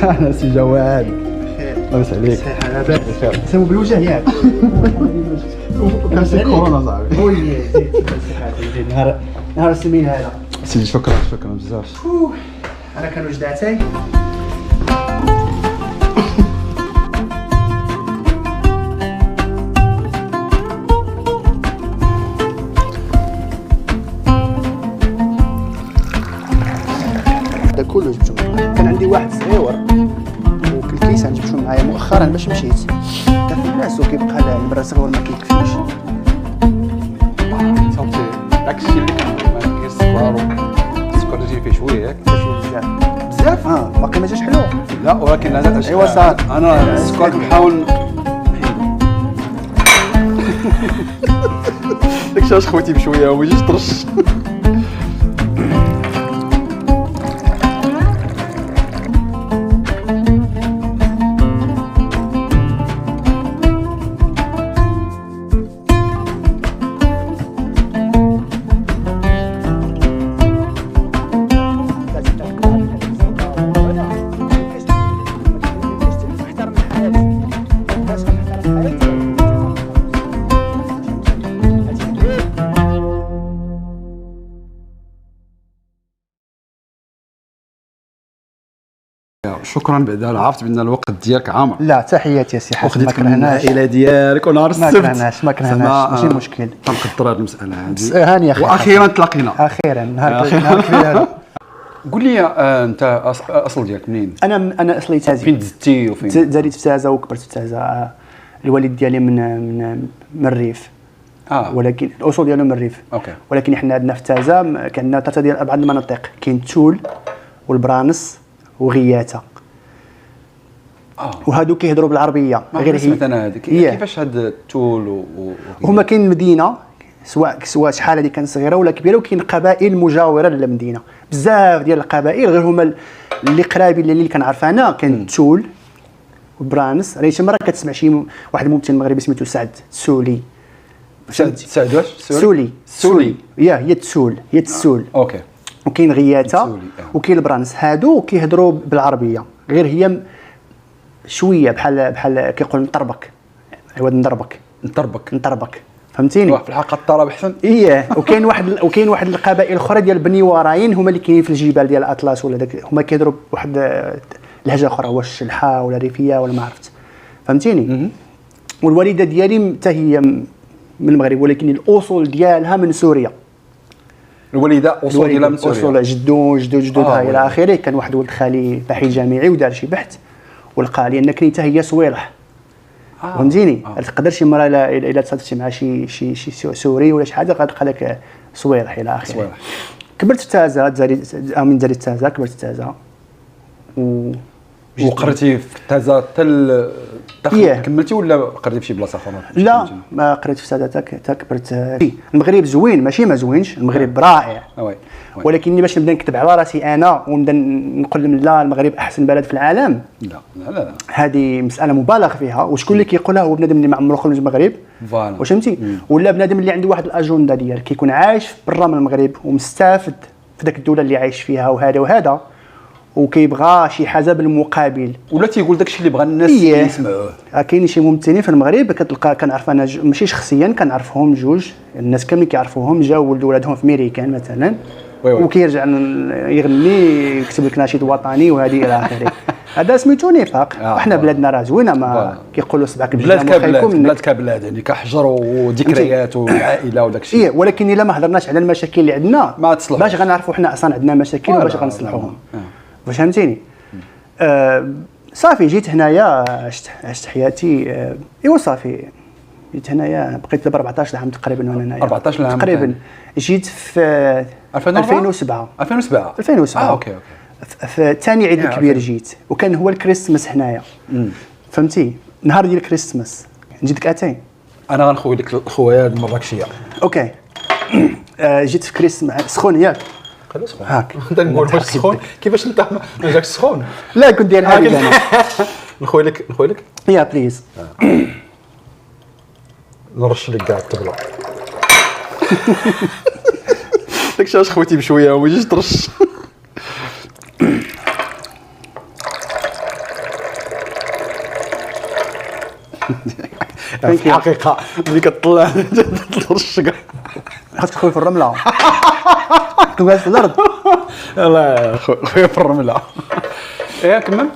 انا سي جواد لاباس عليك؟ لاباس سمو بالوجه ياك كاسي كورونا صاحبي. وي زيد نهار السمين هذا سيدي شكرا بزاف. انا كان وجداتي هذا كله جبتو معايا. كان عندي واحد صغيور والكيسان جبتو معايا مؤخرا باش مشيت كان في الناس وكيبقى البرا صغيور ما كيكفيش. صافي داكشي اللي كان ما كاينش السكر اللي فيه شويه ياك بزاف بزاف باقي ما جاش حلو. لا ولكن لازم ايوا صافي انا السكر كنحاول داكشي اش خويتي بشويه وما يجيش طرش. شكرا بعدا عرفت بان الوقت ديالك عامر. لا تحياتي يا سي حسن. وخديتك من العائله ديالك ونهار السبت. ما كرهناش ماشي مشكل. تنقدر هذه المساله هذه. هاني يا اخي واخيرا تلاقينا. اخيرا نهار كبير هذا. قول لي انت اصل ديالك منين؟ انا اصلي تازي. فين دزتي وفين؟ زاديت في تازا وكبرت في تازا. الوالد ديالي من الريف. ولكن الاصول ديالو من الريف. اوكي. ولكن حنا عندنا في تازا كان عندنا ثلاثه ديال ابعد المناطق. كاين تول والبرانس وغياته. وهادو كيهضروا بالعربيه غير هي. مثلا هذيك كيفاش هاد التول هما كاين مدينه سواء شحال هذه كانت صغيره ولا كبيره وكاين قبائل مجاوره للمدينه بزاف ديال القبائل غير هما اللي قرابين اللي كنعرف انا كاين تول وبرانس. راه شي مره كتسمع شي واحد الممثل مغربي سميتو سعد السولي. سعد واش سولي هي التسول هي التسول. اوكي. وكاين غياته وكاين البرانس. هادو كيهضروا بالعربيه غير هي شويه بحال كيقول نطربك. ايوا نطربك فهمتيني. في الحلقه الطرب احسن. وكاين واحد القبائل اخرى ديال بني وراين هما اللي كاينين في الجبال ديال الاطلس ولا داك هما كيهضروا بواحد لهجه اخرى واش الشلحه ولا ريفيه ولا ما عرفت فهمتيني. والوالده ديالي حتى هي من المغرب ولكن الاصول ديالها من سوريا. الوالده اصول ديالها من سوريا. اصول جدودها الى اخره. كان واحد ولد خالي باحث جامعي ودار شي بحث ولقى لي ان كنيته هي صويلح. فهمتيني. تقدر شي مره الا تصادفتي مع شي سوري ولا شي حاجه غتلقى لك صويلح الى اخره. كبرت في تازا من داري تازا كبرت في تازا وقريتي في تازا حتى كملتي ولا قريتي في شي بلاصه اخرى؟ لا ما قريت في تازا حتى كبرت. المغرب زوين ماشي ما زوينش. المغرب رائع ولكن باش نبدا نكتب على راسي انا ونبدا نقول لا المغرب احسن بلد في العالم لا هذه مساله مبالغ فيها. وشكون اللي كيقولها هو بنادم اللي ما عمره خرج من المغرب واش فهمتي ولا بنادم اللي عنده واحد الاجنده ديال كيكون عايش برا من المغرب ومستافد في ذاك الدوله اللي عايش فيها وهذا وكيبغى شي حاجه بالمقابل ولا تيقول داكشي اللي بغى الناس يسمعوه. كاين شي ممثلين في المغرب كتلقى كنعرف انا ماشي شخصيا كنعرفهم جوج الناس كاملين كيعرفوهم جاو ولدوا ولادهم في ميريكان مثلا وكيرجع يغني يكتب لك نشيد وطني وهذه الى اخره. هذا سميتو نفاق. وحنا بلادنا راه زوينه ما كيقولوا صبعك بلاد كبلاد يعني كحجر وذكريات والعائله وداك الشيء. ولكن الا ما هضرناش على المشاكل اللي عندنا ما تصلح باش غنعرفوا حنا اصلا عندنا مشاكل وباش غنصلحوهم. واش فهمتيني. صافي جيت هنايا عشت حياتي. ايوا صافي جيت هنايا بقيت دابا 14 عام تقريبا وانا هنايا 14 عام تقريبا. جيت في 2007 اوكي في ثاني عيد الكبير جيت وكان هو الكريسماس هنايا فهمتي. نهار ديال الكريسماس نجيك اتاي انا غنخوي لك الخويا المراكشيه. اوكي. جيت في كريسماس سخون ياك خلي سخون هاك نقول واش سخون كيفاش انت ما جاكش سخون. لا كنت داير حالي انا نخوي لك يا بليز. نرش لك كاع الطبله داكشي اش خويتي بشويه وما يجيش ترش. في الحقيقه ملي كتطلع الشقه خاصك تخوي في الرمله تكون جالس في الارض. الله خويا في الرمله. ايه كمل.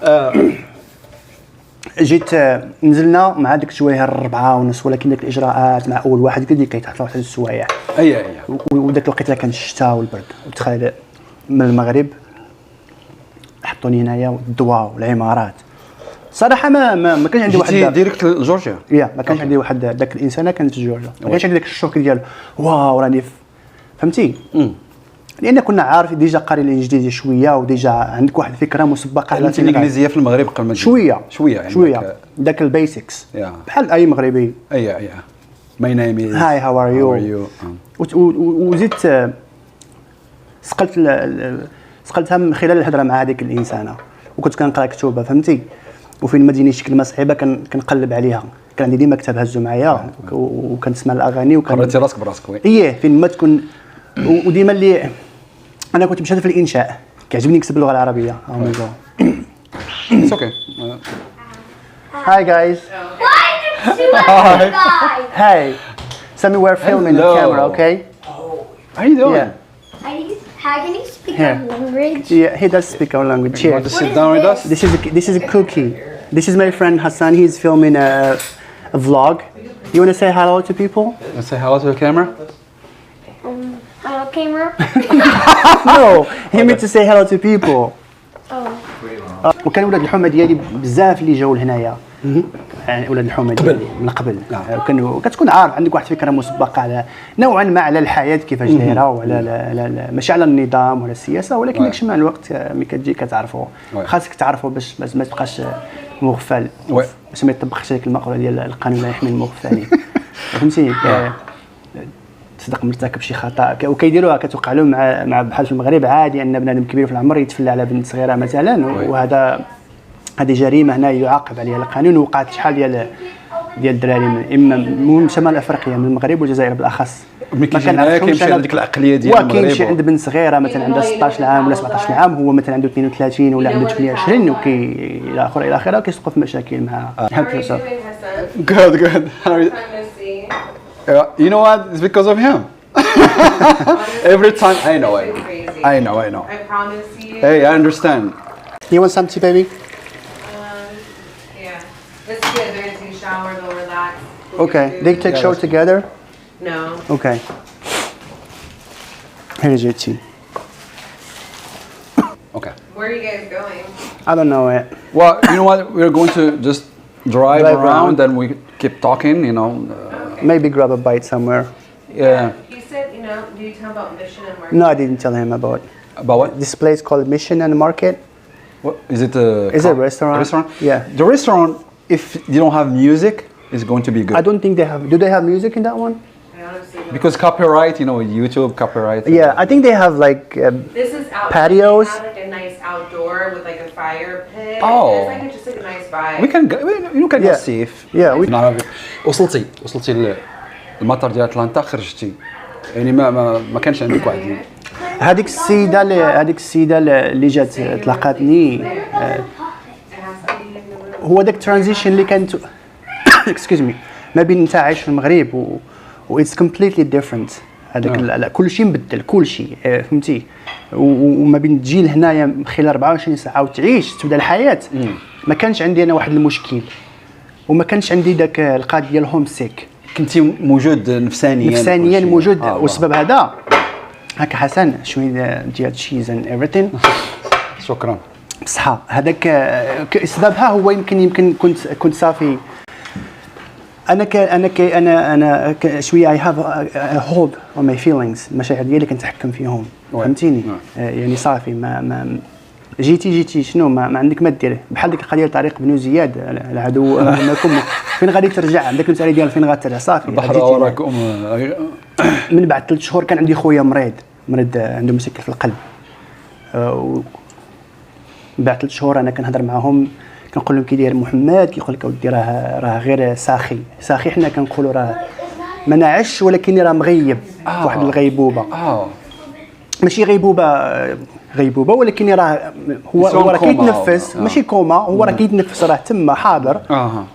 جيت نزلنا مع ديك الشويه 4:30 ولكن ديك الاجراءات مع اول واحد اللي كيتحط واحد السوايع. اي وداك الوقت كان الشتاء والبرد وتخيل من المغرب حطوني هنايا الضواء والعمارات. صراحه ما كانش عندي واحد ديريكت لجورجيا. ما كانش عندي واحد ذاك الانسانه كانت في جورجيا ما كانش عندي ذاك الشوك ديال واو راني فهمتي. لان كنا عارفين ديجا قارين الانجليزيه شويه وديجا عندك واحد الفكره مسبقه على الانجليزيه في المغرب قبل ما شويه يعني شويه ذاك البيسكس بحال اي مغربي. اي ماي نيم از هاي هاو ار يو. وزدت سقلتها من خلال الهضره مع هذيك الانسانه وكنت كنقرا كتبها فهمتي. وفين ما تجيني شي كلمه صعيبه كنقلب عليها. كان عندي ديما كتاب هزو معايا وكنسمع الاغاني قريتي راسك براسك. وي اييه فين ما تكون. وديما اللي انا كنت مشهد في الانشاء كيعجبني نكتب اللغه العربيه. It's okay. Hi guys. Hey. Sammy, we're filming the camera, okay? How you doing? Yeah. How can you speak Here. our language? Yeah, he does speak our language. You want to sit down with us? This is a cookie. This is my friend Hassan. He's filming a vlog. You want to say hello to people? Let's say hello to the camera. Hello, camera. No, he meant to say hello to people. Oh. وكان ولاد الحومه ديالي بزاف اللي جاوا لهنايا. يعني ولاد الحومه ديالي من قبل. كتكون عارف عندك واحد الفكره مسبقه على نوعا ما على الحياه كيفاش دايره وعلى ماشي على النظام ولا السياسه ولكن داكشي مع الوقت ملي كتجي كتعرفوا. خاصك تعرفوا باش ما تبقاش مغفل باش ما يطبقش هذيك المقوله ديال القانون لا يحمي المغفلين. فهمتي. تصدق مرتكب شي خطا وكيديروها كتوقع لهم مع بحال في المغرب عادي ان بنادم كبير في العمر يتفلى على بنت صغيره مثلا وهذا هذه جريمه هنا يعاقب عليها القانون. وقعت شحال ديال الدراري اما من شمال افريقيا من المغرب والجزائر بالاخخ ما كيمشي على ديك العقليه ديال المغرب. كاين شي عند بنت صغيره مثلا عندها 16 عام ولا 17 عام هو مثلا عنده 32 ولا عنده 28 الى اخره الى اخره كيسقط في مشاكل مع Good. You know what? It's because of him. Every time I know. I promise you. Hey, I understand. You want some tea, baby? Yeah. This is good. They're gonna take a shower, they'll relax. Okay. They take shower together? No. Okay. Here's your tea. Okay. Where are you guys going? I don't know it. Well, you know what? We're going to just drive around and we keep talking, you know. Maybe grab a bite somewhere. Yeah. You said, do you tell about Mission and Market? No, I didn't tell him about About what? this place called Mission and Market. What is it? A restaurant? Restaurant? Yeah. The restaurant, if you don't have music, is going to be good. I don't think they have. Do they have music in that one? I honestly don't. Because copyright, YouTube copyright. Yeah, I think they have like. This is out. Patios? They have like a nice outdoor with like a fire pit. Oh. It's like just like a nice vibe. We can go. You can go Yeah. see if. Yeah, we. وصلتي المطار ديال اتلانتا خرجتي يعني ما كانش عندك واحد هذيك السيده اللي جات تلاقاتني هو داك الترانزيشن اللي كانت اكسكيوز مي ما بين انت عايش في المغرب و اتس كومبليتلي ديفرنت. هذاك كل شيء مبدل كل شيء فهمتي. وما بين تجي لهنايا خلال 24 ساعه وتعيش تبدا الحياه. ما كانش عندي انا واحد المشكل وما كانش عندي داك القضيه ديال هوم سيك. كنتي موجود نفسانيا موجود والسبب هذا هكا حسن شويه ديال تشيز اند ايفريثين. شكرا. بصحه هذاك سببها هو يمكن كنت صافي انا شويه اي هاف هولد اون ماي فيلينغز المشاعر ديالي كنتحكم فيهم فهمتيني. يعني صافي ما جيتي شنو ما عندك ما دير بحال ديك القضيه طريق بن زياد العدو امامكم فين غادي ترجع عندك المساله ديال فين غترجع صافي البحر وراكم. من بعد 3 شهور كان عندي خويا مريض عنده مشكل في القلب. بعد 3 شهور انا كنهضر معاهم كنقول لهم كي داير محمد كيقول لك اودي راه غير ساخي حنا كنقولوا راه ما نعش ولكن راه مغيب واحد الغيبوبه. ماشي غيبوبه ولكن راه هو راه كيتنفس ماشي كوما، هو راه كيتنفس راه تما حاضر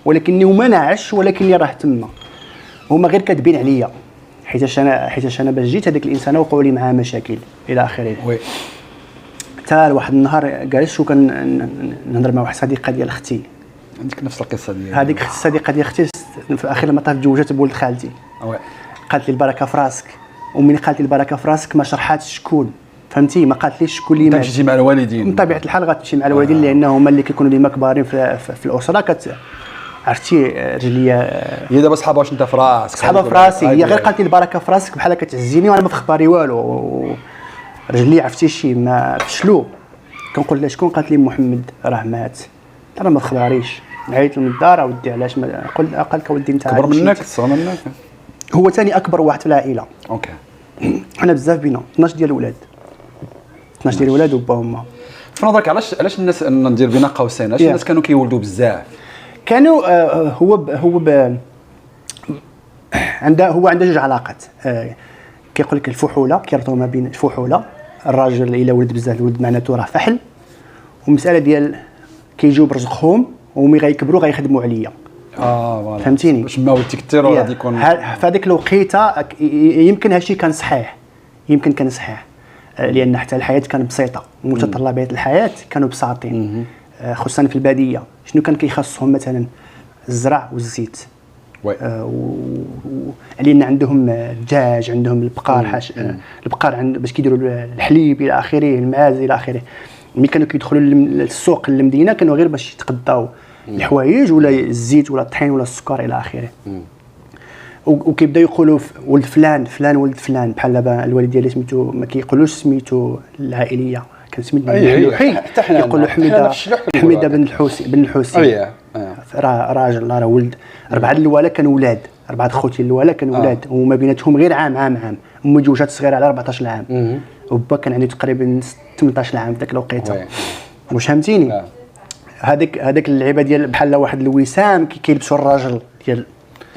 ولكن ما ناعش ولكن راه تما. هما غير كاتبين عليا حيتاش انا باش جيت هذاك الانسان وقعوا لي معاه مشاكل الى اخره. وي حتى واحد النهار جالس وكان نهضر مع واحد صديقه ديال اختي. عندك نفس القصه ديال هذيك الصديقه ديال اختي في اخر المطاف تزوجت بولد خالتي. قالت لي البركه في راسك، ومن قالت لي البركه في راسك ما شرحاتش شكون، فهمتي؟ ما قالتليش شكون اللي مات. تمشي مع الوالدين من طبيعه الحال غتمشي مع الوالدين لان هما اللي كيكونوا ديما كبارين في الاسره. عرفتي رجليا هي دابا صحابها واش انت في راسك صحابها في راسي، هي غير قالت لي البركه في راسك بحال كتعزيني وانا ما في خباري والو. رجلي عرفتي شي ما فشلو. كنقول لها شكون؟ قالت لي محمد راه مات. انا ما خباريش، عيطت من الدار اودي علاش ما قال لك ولدي انت كبر منك صغر منك. هو ثاني اكبر واحد في العائله. اوكي حنا بزاف بينا 12 ديال الولاد 12 ديال الولاد وبا وما. في نظرك علاش الناس ندير بين قوسين علاش الناس كانوا كيولدوا بزاف؟ كانوا هو عنده جوج علاقات. كيقول لك الفحوله، كيربطوا ما بين الفحوله، الراجل الا ولد بزاف الولد معناته راه فحل، ومساله ديال كيجيو برزقهم ومي غيكبروا غيخدموا عليا. فوالا فهمتيني؟ باش ما ولدتي كثير غادي يكون في هذيك الوقيته يمكن هادشي كان صحيح، يمكن كان صحيح لان حتى الحياه كانت بسيطه، متطلبات الحياه كانوا بساطين خصوصا في الباديه. شنو كان كيخصهم؟ مثلا الزرع والزيت. لان عندهم الدجاج، عندهم البقار، البقار باش كيديروا الحليب الى اخره، المعاز الى اخره. ملي كانوا كيدخلوا للسوق المدينه كانوا غير باش يتقداو الحوايج ولا الزيت ولا الطحين ولا السكر الى اخره. وكيبداو يقولوا ولد فلان فلان ولد فلان، بحال دابا الوالد ديالي سميتو ما كيقولوش سميتو العائليه، كان سميتو يقولوا حميده بن الحوسي راه ولد 4 الولا كانوا ولاد، 4 خوتي الولا كانوا ولاد وما بيناتهم غير عام. امي جوجات صغيره على 14 عام وبا كان عنده تقريبا 18 عام في ذاك الوقيته. واش فهمتيني؟ هذاك اللعيبه ديال بحال واحد الوسام كيلبسوا الراجل ديال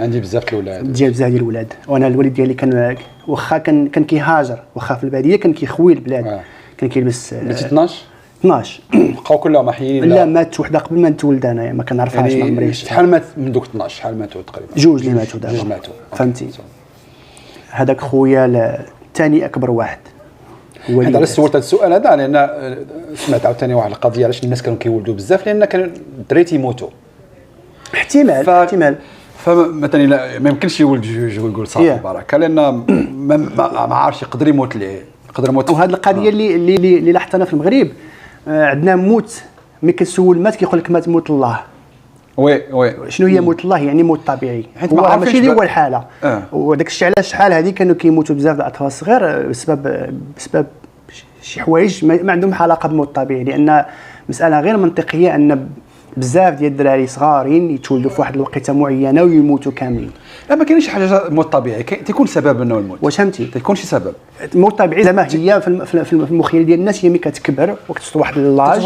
عندي بزاف الولاد بزاف ديال الولاد. وانا الوالد ديالي كان واخا كان كيهاجر، واخا في الباديه كان كيخوي البلاد. كان كيلبس 12 بقاو كلهم محيين. لا مات وحده قبل ما نتولد انايا، ما كنعرفهاش ما عمري. شحال مات من دوك 12؟ شحال ماتوا تقريبا؟ جوج اللي ماتوا دابا. فهمتي؟ هذاك خويا الثاني اكبر واحد. هذا علاش سولت هذا السؤال هذا، لان سمعت عاوتاني واحد القضيه علاش الناس كانوا كيولدوا بزاف، لان كان الدراري تيموتوا. احتمال فمثلا ما يمكنش يولد جوج ويقول صافي بركه، لان ما عارفش يقدر يموت وهذه القضيه اللي لاحظتنا في المغرب. عندنا موت ملي كتسول مات كيقول لك مات موت الله. وي شنو هي موت الله؟ يعني موت طبيعي، حيت ما ماشي اللي هو الحاله. وداك الشيء علاش شحال هذه كانوا كيموتوا بزاف الاطفال الصغار بسبب شي حوايج ما عندهم علاقه بالموت الطبيعي، لان مساله غير منطقيه ان بزاف ديال الدراري صغارين يتولدوا في واحد الوقيته معينه ويموتوا كاملين. لا ما كاينش حاجه موت طبيعي، تيكون سبب انه الموت. واش فهمتي؟ تيكون شي سبب. الموت الطبيعي زعما هي في المخيل ديال الناس هي ملي كتكبر وكتصل واحد اللاج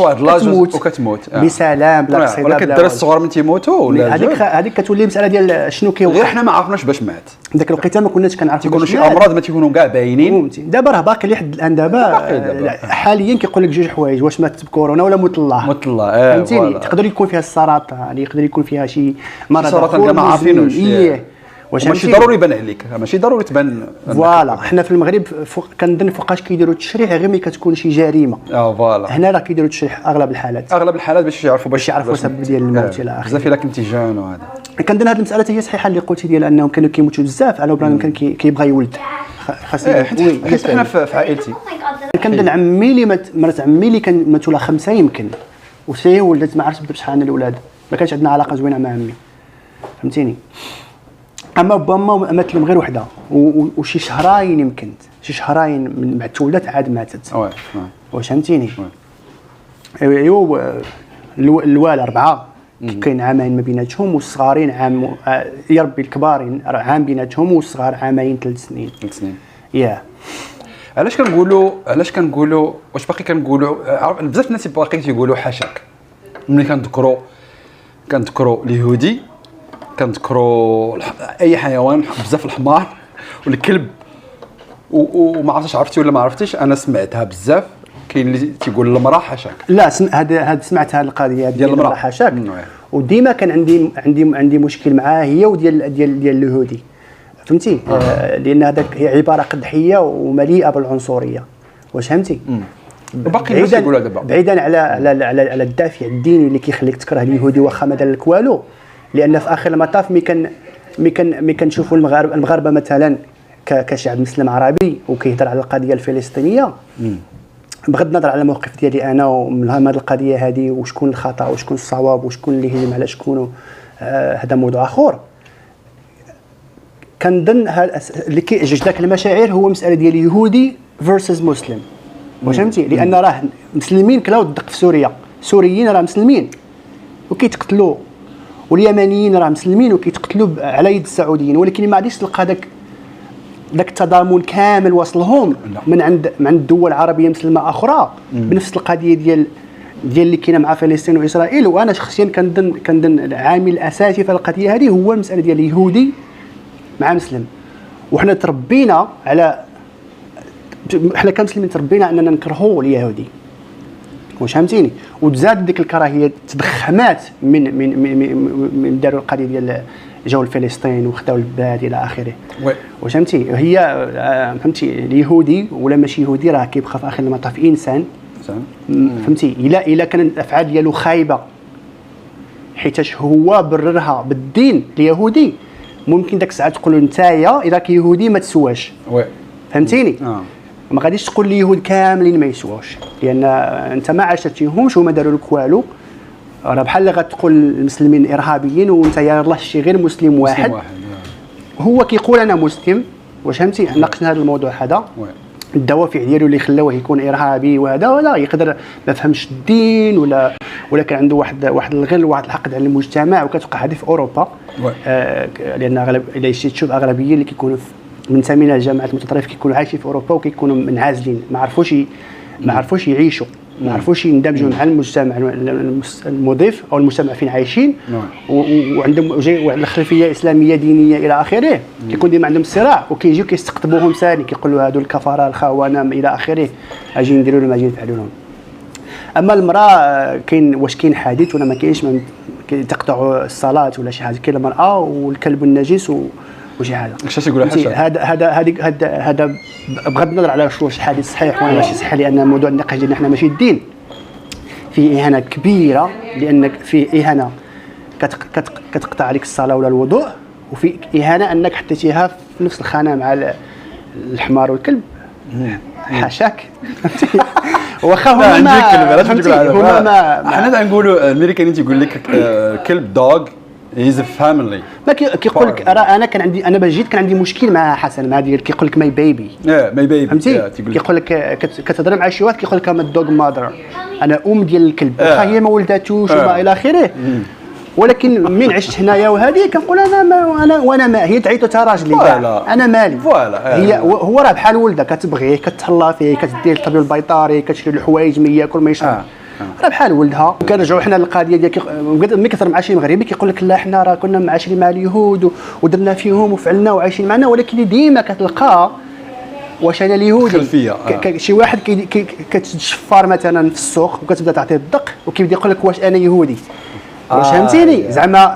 وكتموت بسلام بلا قصيده ولكن الدراري الصغار من تيموتوا ولا هذيك كتولي مساله ديال شنو كيوقع. غير حنا ما عرفناش باش مات ذاك الوقيته، ما كناش كنعرفوا تيكونوا شي امراض ما تيكونوا كاع باينين. دابا راه باقي لحد الان دابا حاليا كيقول لك جوج حوايج، واش مات بكورونا ولا موت الله. فهمتيني؟ تقدر يكون فيها السرطان، يقدر يكون فيها شي مرض السرطان ما عارفينوش. ماشي ضروري يبان عليك، ماشي ضروري تبان. فوالا حنا في المغرب كنظن فوقاش كيديروا التشريح غير ملي كتكون شي جريمه. فوالا هنا راه كيديروا التشريح اغلب الحالات باش يعرفوا السبب ديال الموت الى اخره. بزاف الا كنتي جان وهذا. كنظن هذه المساله هي صحيحه اللي قلتي ديال انهم كانوا كيموتوا بزاف على بلان كان كيبغى يولد. حيت حنا في عائلتي كنظن عمي اللي مرات عمي اللي كان ماتوا لها 5 يمكن، وهي ولدت ما عرفتش بشحال الاولاد، ما كانش عندنا علاقه زوينه مع عمي. فهمتيني؟ اما باما مات لهم غير وحده وشي شهرين يمكن، شي شهرين من بعد تولدت عاد ماتت. واش فهمتيني؟ ايوا الوالد 4 كاين عامين ما بيناتهم، والصغارين عام يا ربي الكبارين عام بيناتهم، والصغار عامين 3 سنين. علاش كنقولوا واش باقي كنقولوا بزاف الناس باقي تيقولوا حاشاك. ملي كنذكروا اليهودي كنذكروا اي حيوان، بزاف الحمار والكلب وما عرفتش عرفتي ولا ما عرفتيش، انا سمعتها بزاف. كاين اللي تيقول المراه حاشاك. لا هذا سمعت هذه القضيه ديال المراه حاشاك. وديما كان عندي مشكل معاه هي وديال اليهودي، فهمتي؟ لان هذاك هي عباره قدحيه ومليئه بالعنصريه، واش فهمتي؟ وباقي الناس يقولوا دابا بعيدا على الدافع الديني اللي كيخليك تكره اليهودي واخا ما دار لك والو، لان في اخر المطاف مي كنشوفوا المغاربه مثلا كشعب مسلم عربي وكيهضر على القضيه الفلسطينيه، بغض النظر على الموقف ديالي انا ومن هذه القضيه هذه وشكون الخطا وشكون الصواب وشكون اللي هجم على شكون، هذا موضوع اخر. كنظن اللي كيعجج ذاك المشاعر هو مساله ديال يهودي فيرسز مسلم، واش فهمتي؟ لان راه مسلمين كلاو الدق في سوريا، سوريين راه مسلمين وكيتقتلوا، واليمنيين راه مسلمين وكيتقتلوا على يد السعوديين، ولكن ما غاديش تلقى ذاك التضامن كامل وصلهم من عند دول عربيه مسلمه اخرى بنفس القضيه ديال اللي كاينه مع فلسطين واسرائيل. وانا شخصيا كنظن العامل الاساسي في القضيه هذه هو المساله ديال اليهودي مع مسلم. وحنا تربينا على حنا كمسلمين تربينا اننا نكرهوا اليهودي، واش فهمتيني؟ وتزاد ديك الكراهيه تضخمات من داروا القضيه ديال جاوا لفلسطين وخداو البلاد الى اخره، واش فهمتي؟ هي فهمتي اليهودي ولا ماشي يهودي راه كيبقى في اخر المطاف انسان، فهمتي؟ الا كانت الافعال ديالو خايبه حيتاش هو بررها بالدين اليهودي، ممكن داك الساعه تقول له نتايا اذا كيهودي ما تسواش، فهمتيني؟ ما غاديش تقول اليهود كاملين ما يسواوش، لان انت ما عاشرتيهمش وما داروا لك والو. راه بحال اللي غتقول المسلمين ارهابيين وانت يلاه شي غير مسلم واحد هو كيقول انا مسلم، واش فهمتي؟ ناقشنا هذا الموضوع هذا، الدوافع ديالو اللي خلاوه يكون ارهابي وهذا، ولا يقدر ما فهمش الدين ولا كان عنده واحد الغل واحد الحقد على المجتمع. وكتوقع هذه في اوروبا، لان اغلب الا تشوف اغلبيه اللي كيكونوا منتمين لجامعات المتطرف كيكونوا عايشين في اوروبا وكيكونوا منعزلين، ما عرفوش يعيشوا، ما عرفوش يندمجوا مع المجتمع المضيف او المجتمع فين عايشين، وعندهم الخلفيه اسلاميه دينيه الى اخره. كيكون ديما عندهم صراع وكيجيو كيستقطبوهم ثاني، كيقولوا هادو الكفره الخونه الى اخره، اجي نديروا لهم اجي نفعلوا لهم. اما المراه واش كاين حديث ولا ما كاينش؟ تقطع الصلاه ولا شي حاجه؟ كاين المراه والكلب النجس وشي حاجه. اش تيقولوا حاجه؟ هذا بغض النظر على واش الحديث صحيح ولا ماشي صحيح، لان موضوع النقاش ديالنا حنا ماشي الدين، فيه اهانه كبيره، لانك فيه اهانه كتقطع عليك الصلاه ولا الوضوء، وفي اهانه انك حطيتيها في نفس الخانه مع الحمار والكلب. حاشاك. واخا هما ما حنا نقولوا الامريكانيين تيقول لك كلب دوغ هيز فاميلي. ما كيقول لك انا كان عندي، انا جيت كان عندي مشكل مع حسن مع ديال كيقول لك ماي بيبي. ماي بيبي فهمتي؟ كيقول لك كتهضر مع شي واحد كيقول لك ام دوغ مادر، انا ديال الكلب، واخا هي ما ولداتوش وما الى اخره. ولكن من عشت هنايا وهذه كنقول وانا ما هي تعيط حتى راجلي انا مالي. هي هو راه بحال ولده، كتبغيه كتهلا فيه، كتدير الطبيب البيطاري، كتشري له الحوايج ما ياكل ما يشرب، راه بحال ولدها. وكنرجعوا حنا للقضيه ديال ملي كثر مع شي مغربي كيقول لك لا حنا راه كنا معاشرين مع اليهود ودرنا فيهم وفعلنا وعايشين معنا، ولكن ديما كتلقى واش انا اليهودي شي واحد كتشفار مثلا في السوق وكتبدا تعطيه الدق وكيبدا يقول لك واش انا يهودي. واش فهمتيني؟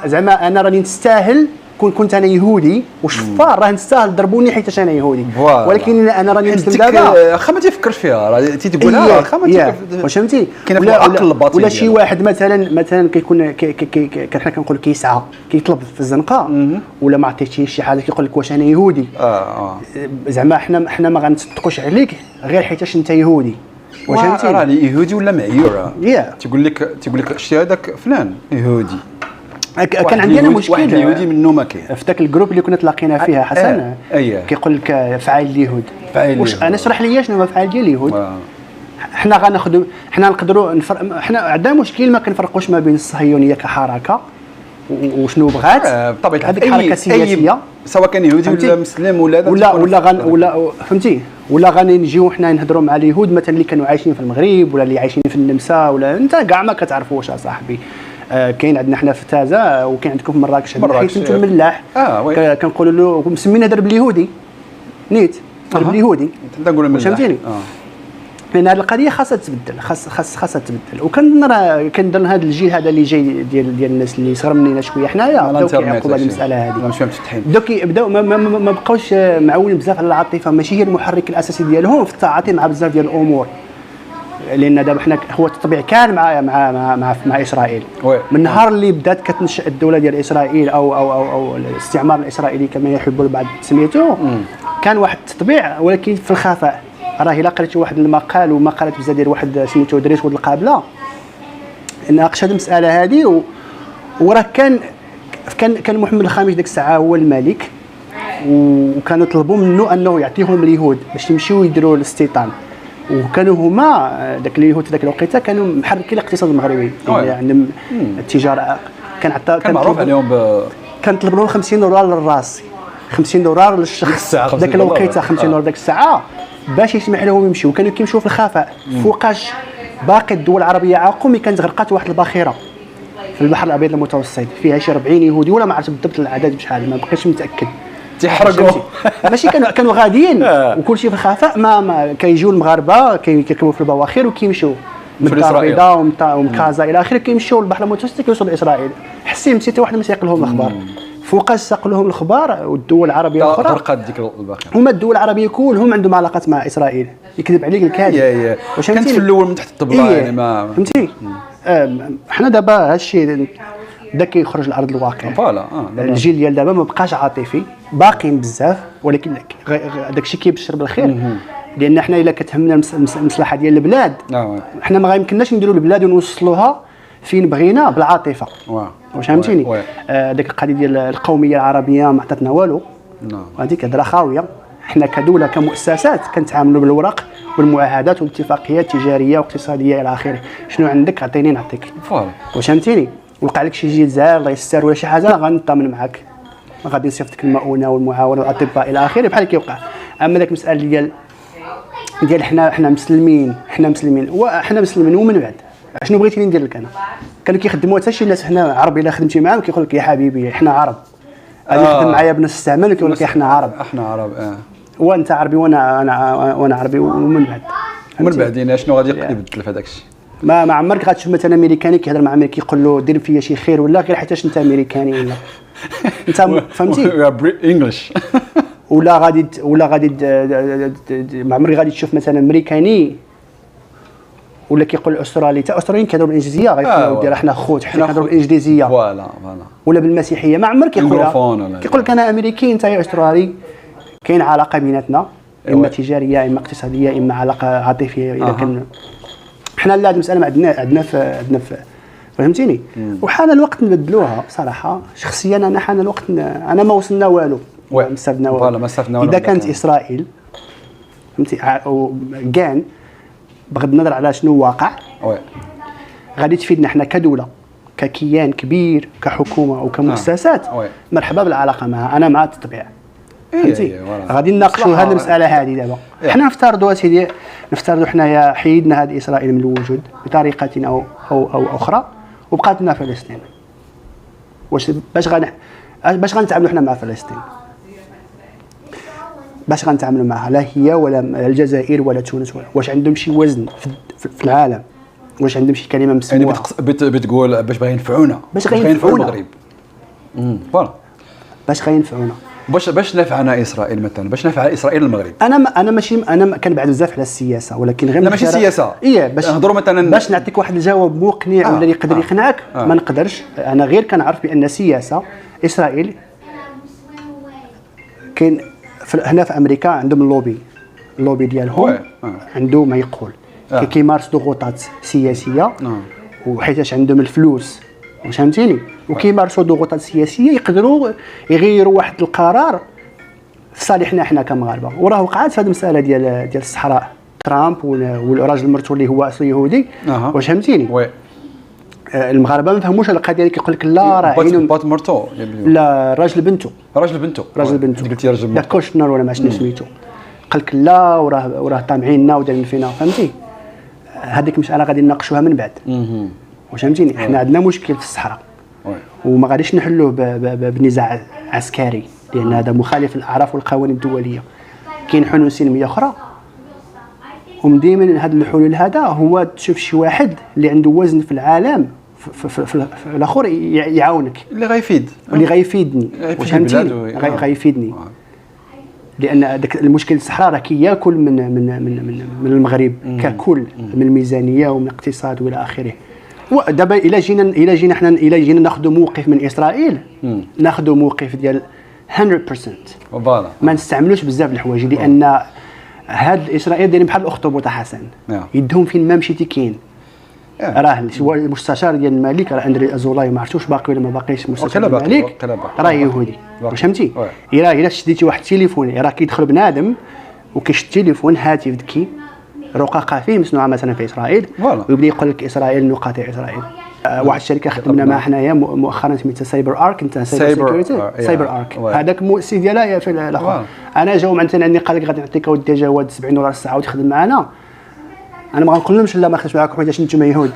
زعما انا راني نستاهل كنت انا يهودي وشفار راه نستاهل ضربوني حيت انا يهودي، ولكن انا راني مسلم دابا. واخا ما تيفكرش فيها راه تيقولها، واخا ما تيفكرش. واش فهمتي؟ ولا شي واحد مثلا كيكون حنا كنقول كيسعى كيطلب في الزنقه ولا ما عطيتيش شي حاجه كيقول لك واش انا يهودي. زعما حنا ما غنصدقوش عليك غير حيتاش انت يهودي. واش فهمتي؟ راني يهودي ولا معيور. تيقول لك شتي هذاك فلان يهودي. كان عندي انا مشكل واحد اليهودي منه ما كاين في ذاك الجروب اللي كنا تلاقينا فيها حسن. كيقول لك فعال اليهود. واش انا اشرح لي شنو هو فعال ديال اليهود. حنا غناخذوا حنا نقدروا حنا عندنا مشكل ما كنفرقوش ما بين الصهيونيه كحركه وشنو بغات بطبيعه هذيك حركه سياسيه، سواء كان يهودي ولا مسلم ولا فهمتي، ولا غادي نجيو حنا نهضروا مع اليهود مثلا اللي كانوا عايشين في المغرب ولا اللي عايشين في النمسا، ولا انت كاع ما كتعرفوش اصاحبي. كاين عندنا حنا في تازا وكاين عندكم في مراكش حيت انتم الملاح. كنقولوا له مسمين هذا باليهودي نيت القرب اليهودي. نقول من فهمتيني؟ لان هذه القضيه خاصها تبدل، خاصها تبدل. وكنظن هذا الجيل هذا اللي جاي ديال الناس اللي صغر مننا شويه حنايا بداو كيعقوا هذه المساله هذه، ماشي مفتحين، بداو كيبداو ما بقاوش معولين بزاف على العاطفه، ماشي هي المحرك الاساسي ديالهم في التعاطي مع بزاف ديال الامور. لان دابا حنا هو التطبيع كان مع اسرائيل من نهار اللي بدات كتنشا الدوله ديال اسرائيل او الاستعمار الاسرائيلي كما يحب البعض تسميته، كان واحد التطبيع ولكن في الخفاء. راه الا قريت واحد المقال ومقالات بزاف ديال واحد سميتو دريس ولد القابله ناقش هذه المساله هذه، وراه كان محمد الخامس ديك الساعه هو الملك، وكانوا طلبوا منه انه يعطيهم اليهود باش يمشيو يديروا الاستيطان، وكانوا هما داك اليهود في ذاك الوقيته كانوا محركين الاقتصاد المغربي. يعني عندهم التجاره كان معروف عليهم كان طلب لهم 50 دولار للراس، 50 دولار للشخص ذاك الوقيته، 50 دولار ذاك الساعه باش يسمح لهم يمشيو. كانوا كيمشيو في الخفاء فوقاش باقي الدول العربيه عاقوا ملي كانت غرقات واحد الباخره في البحر الابيض المتوسط فيها شي 40 يهودي ولا ما عرفت بالضبط العدد بشحال، ما بقيتش متاكد. تيحرقوا ماشي كانوا غاديين وكل شيء في الخفاء، ما كيجيو المغاربه كيركبوا في البواخر وكيمشيو من الدار البيضاء ومن كازا الى اخره، كيمشيو للبحر المتوسط كيوصلوا لاسرائيل. حسين حتى واحد ما سيق لهم الاخبار، فوقاش ساق لهم الاخبار. والدول العربيه الاخرى غرقات ديك الباخره، هما الدول العربيه كلهم عندهم علاقات مع اسرائيل. يكذب عليك الكاذب. كانت في الاول من تحت الطبله يعني ما فهمتي. حنا دابا هادشي بدا كيخرج لارض الواقع. فوالا الجيل ديال دابا ما بقاش عاطفي، باقيين بزاف، ولكن داكشي كيبشر بالخير. لان حنا الا كتهمنا المصلحه ديال البلاد، حنا ما غيمكنناش نديروا البلاد ونوصلوها فين بغينا بالعاطفه. واش فهمتيني؟ ديك القضيه ديال القوميه العربيه ما عطاتنا والو. هذيك هضره خاويه. حنا كدوله كمؤسسات كنتعاملوا بالورق والمعاهدات والاتفاقيات تجاريه واقتصاديه الى اخره. شنو عندك عطيني نعطيك. واش فهمتيني؟ وقع لك شي جيل زاهر الله يستر ولا شي حاجه غنطمن معاك، غادي نصيفطك المؤونه والمعاونه والاطباء الى اخره بحال كيوقع. اما داك المساله ديال حنا مسلمين، وحنا مسلمين ومن بعد شنو بغيتيني ندير لك انا؟ كانوا كيخدموا حتى شي ناس حنا عرب الا خدمتي معاهم كيقول لك يا حبيبي حنا عرب، غادي يخدم معايا بنفس الستعمال وكيقول لك حنا عرب وانت عربي وانا عربي. ومن بعد شنو غادي يبدل في هذاك الشيء؟ ما عمرك غتشوف مثلا امريكاني كيهضر مع امريكي يقول له دير فيا شي خير ولا غير حيتاش انت امريكاني ولا انت فهمتي انجلش ولا غادي ما عمرك غادي تشوف مثلا امريكاني ولا كيقول استرالي. حتى استراليين كيهضروا بالانجليزيه غيقولوا دير حنا خوت حنا كنهضروا بالانجليزيه ولا بالمسيحيه. ما عمرك كيقول لك انا امريكي انت استرالي. كاين علاقه بيناتنا اما تجاريه اما اقتصاديه اما علاقه عاطفيه. اذا كان حنا لا هذه المساله ما عندنا في فهمتيني. وحان الوقت نبدلوها بصراحه. شخصيا انا حان الوقت انا ما وصلنا والو، ما استفدنا والو. اذا كانت اسرائيل فهمتي كان بغض النظر على شنو واقع غادي تفيدنا حنا كدوله ككيان كبير كحكومه او كمؤسسات. مرحبا بالعلاقه معها، انا مع التطبيع. فهمتي غادي نناقشوا هذه المساله هذه دابا. حنا نفترضوا سيدي حنايا حيدنا هذه اسرائيل من الوجود بطريقه او اخرى وبقات لنا فلسطين. واش باش غنتعاملوا حنا مع فلسطين؟ باش غنتعاملوا معها؟ لا هي ولا الجزائر ولا تونس واش عندهم شي وزن في العالم؟ واش عندهم شي كلمه مسموعه؟ يعني بتقول باش باغي ينفعونا، باش غينفعوا المغرب. فوالا باش غينفعونا، باش نفعنا اسرائيل مثلا، باش نفع اسرائيل المغرب. انا كنبعد بزاف على السياسه، ولكن غير ماشي السياسه. باش نهضروا مثلا باش نعطيك واحد الجواب مقنع ولا يقدر يقنعك. ما نقدرش. انا غير كنعرف بان السياسه اسرائيل كاين هنا في امريكا عندهم اللوبي ديالهم عنده ما يقول كيمارس ضغوطات سياسيه وحيتاش عندهم الفلوس واش فهمتيني، وكيمارسوا ضغوطات سياسيه يقدروا يغيروا واحد القرار في صالحنا حنا كمغاربه. وراه وقعت في هذه المساله ديال الصحراء ترامب والراجل مرتو اللي هو اصله يهودي واش فهمتيني. المغاربه ما فهموش القضيه اللي كيقول لك لا راه عينهم بات مرتو لا راجل بنته قلتي راجل لا كوشنر ولا ما شنو سميتو قال لك لا وراه طامعيننا ودايرين فينا فهمتي. هذيك مساله غادي نناقشوها من بعد واش فهمتيني. حنا عندنا مشكل في الصحراء وما غاديش نحلوه بنزاع عسكري لان هذا مخالف للاعراف والقوانين الدوليه. كاين حلول سلميه اخرى. ودائما هذا الحلول هذا هو تشوف شي واحد اللي عنده وزن في العالم في الاخر يعاونك، اللي غيفيد، اللي غيفيدني، فهمتيني، غيفيدني. لان داك المشكل الصحراء راه كياكل من المغرب ككل، من الميزانيه ومن الاقتصاد والى اخره. ودابا الا جينا ناخذ موقف من اسرائيل، ناخذ موقف ديال 100%، ما نستعملوش بزاف الحوايج، لان هاد اسرائيل دايرين بحال الاخطبوط حسن، يدهم فين ما مشيتي كاين. راه المستشار ديال الملك راه اندري ازولاي، ما عرفتوش باقي ولا ما باقيش مستشار الملك، راه يهودي، فهمتي؟ الا شديتي واحد التليفون راه كيدخل بنادم وكيشد التليفون هاتف ذكي رقاقه فيه مصنوعه مثلا في اسرائيل، ويبدا يقول لك اسرائيل نقاطع اسرائيل. واحد الشركه خدمنا معها حنايا مؤخرا سميتها سايبر ارك، انت سايبر ارك، هذاك المؤسس ديالها في الاخر. انا جاو مثلا عندي قال لك غادي نعطيك ودي جواد $70 الساعه وتخدم معنا، انا ما غنقولهمش لا ما خدمتش معاكم حيت نتوما يهود.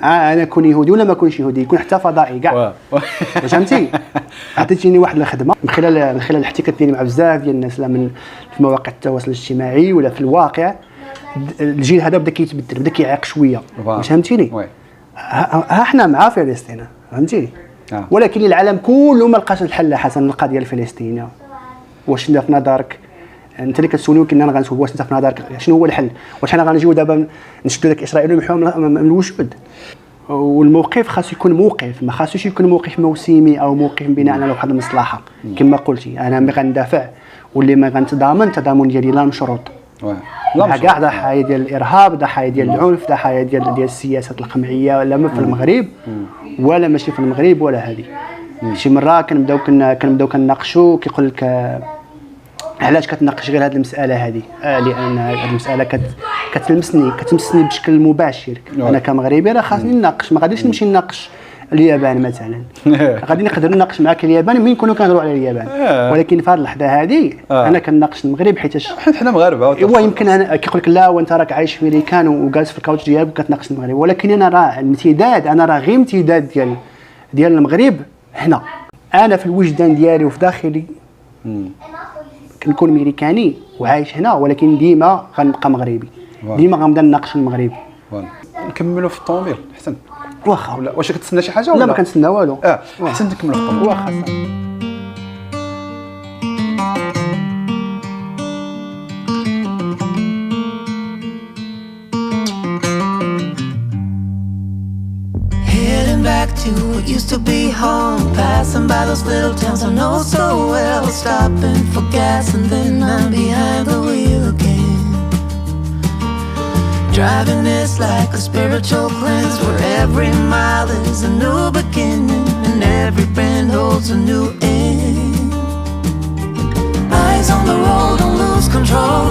انا كون يهودي ولا ما كونش يهودي، يكون حتى فضائي كاع، فهمتي؟ عطيتيني واحد الخدمه من خلال الاحتكاك ديالي مع بزاف ديال الناس، لا من في مواقع التواصل الاجتماعي ولا في الواقع. الجيل هذا بدا كيتبدل، بدا كيعيق شويه، فهمتيني؟ ها حنا مع فلسطين، فهمتي؟ ولكن العالم كله ما لقاش الحل حسن القضيه الفلسطينيه. واش انت في نظرك انت اللي كتسولني، كنا غنسولوا واش انت في نظرك شنو هو الحل؟ واش حنا غنجيو دابا نشدوا داك اسرائيل ونمحوها من الوجود؟ والموقف خاصو يكون موقف، ما خاصوش يكون موقف موسمي او موقف بناء على واحد المصلحه. كما قلتي انا ملي غندافع واللي ما غنتضامن التضامن ديالي لا مشروط، كاع ضحايا ديال الارهاب، ضحايا ديال العنف، ضحايا ديال السياسات القمعيه، لا في المغرب ولا ماشي في المغرب ولا هذه. شي مره كنبداو كنناقشوا، كيقول لك علاش كتناقش غير هذه المساله هذه؟ لان هذه المساله كتمسني بشكل مباشر. انا كمغربي راه خاصني نناقش، ما غاديش نمشي نناقش اليابان مثلا. غادي نقدر نناقش معاك اليابان مين نكونوا كنهضروا على اليابان، ولكن في هذه اللحظه هذه انا كنناقش المغرب حيت حنا مغاربه. ويمكن انا كيقول لك لا وانت راك عايش في امريكان وجالس في الكاوتش ديالك وكتناقش المغرب، ولكن انا راه الامتداد، انا راه غير امتداد ديال المغرب هنا. انا في الوجدان ديالي وفي داخلي كنكون امريكاني وعايش هنا، ولكن ديما غنبقى مغربي، ديما غنبدا نناقش المغرب. نكملوا في الطوموبيل احسن واخا، ولا واش كتسنى شي حاجه ولا لا ما كنتسنى والو؟ احسن نكملوا في الطوموبيل واخا. Back to what used to be home, passing by those little towns I know so well, stopping for gas and then I'm behind the wheel again. Driving is like a spiritual cleanse, where every mile is a new beginning and every bend holds a new end. Eyes on the road, don't lose control,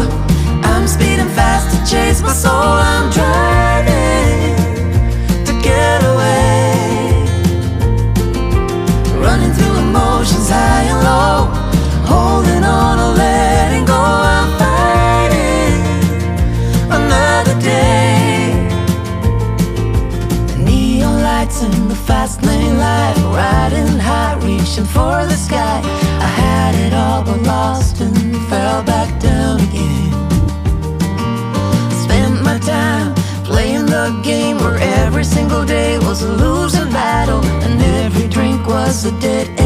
I'm speeding fast to chase my soul. I'm driving to get away, running through emotions high and low, holding on or letting go. I'm fighting another day. The neon lights in the fast lane life, riding high, reaching for the sky. I had it all but lost and fell back down again. Spent my time playing the game where every single day was a losing battle and every drink was a dead end.